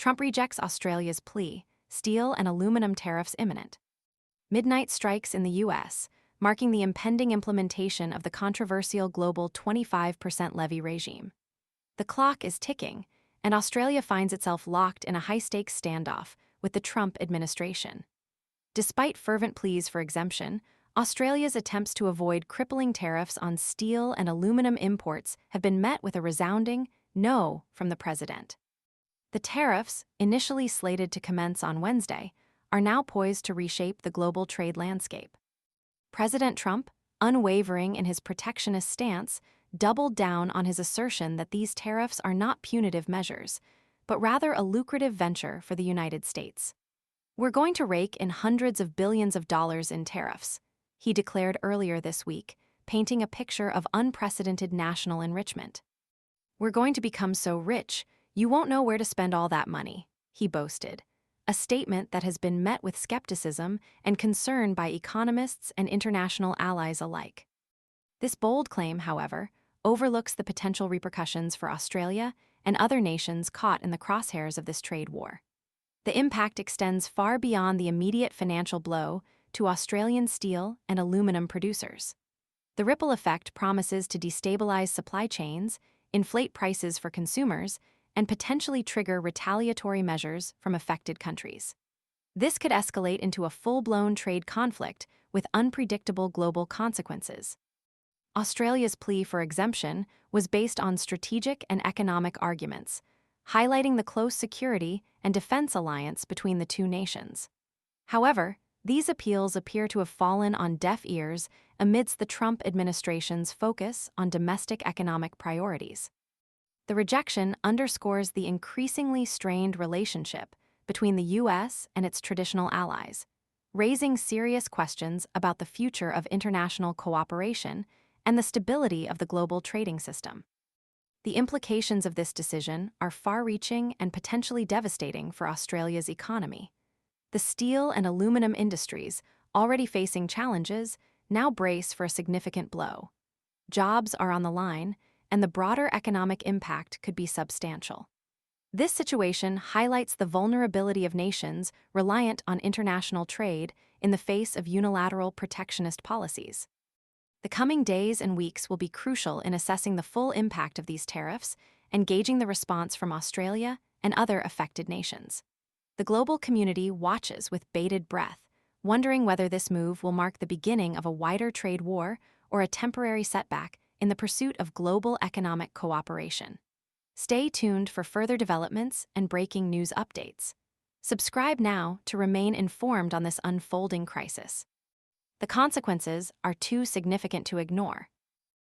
Trump rejects Australia's plea, steel and aluminum tariffs imminent. Midnight strikes in the U.S., marking the impending implementation of the controversial global 25% levy regime. The clock is ticking, and Australia finds itself locked in a high-stakes standoff with the Trump administration. Despite fervent pleas for exemption, Australia's attempts to avoid crippling tariffs on steel and aluminum imports have been met with a resounding no from the president. The tariffs, initially slated to commence on Wednesday, are now poised to reshape the global trade landscape. President Trump, unwavering in his protectionist stance, doubled down on his assertion that these tariffs are not punitive measures, but rather a lucrative venture for the United States. "We're going to rake in hundreds of billions of dollars in tariffs," he declared earlier this week, painting a picture of unprecedented national enrichment. "We're going to become so rich, you won't know where to spend all that money," he boasted, a statement that has been met with skepticism and concern by economists and international allies alike. This bold claim, however, overlooks the potential repercussions for Australia and other nations caught in the crosshairs of this trade war. The impact extends far beyond the immediate financial blow to Australian steel and aluminum producers. The ripple effect promises to destabilize supply chains, inflate prices for consumers, and potentially trigger retaliatory measures from affected countries. This could escalate into a full-blown trade conflict with unpredictable global consequences. Australia's plea for exemption was based on strategic and economic arguments, highlighting the close security and defense alliance between the two nations. However, these appeals appear to have fallen on deaf ears amidst the Trump administration's focus on domestic economic priorities. The rejection underscores the increasingly strained relationship between the U.S. and its traditional allies, raising serious questions about the future of international cooperation and the stability of the global trading system. The implications of this decision are far-reaching and potentially devastating for Australia's economy. The steel and aluminum industries, already facing challenges, now brace for a significant blow. Jobs are on the line, and the broader economic impact could be substantial. This situation highlights the vulnerability of nations reliant on international trade in the face of unilateral protectionist policies. The coming days and weeks will be crucial in assessing the full impact of these tariffs and gauging the response from Australia and other affected nations. The global community watches with bated breath, wondering whether this move will mark the beginning of a wider trade war or a temporary setback in the pursuit of global economic cooperation. Stay tuned for further developments and breaking news updates. Subscribe now to remain informed on this unfolding crisis. The consequences are too significant to ignore,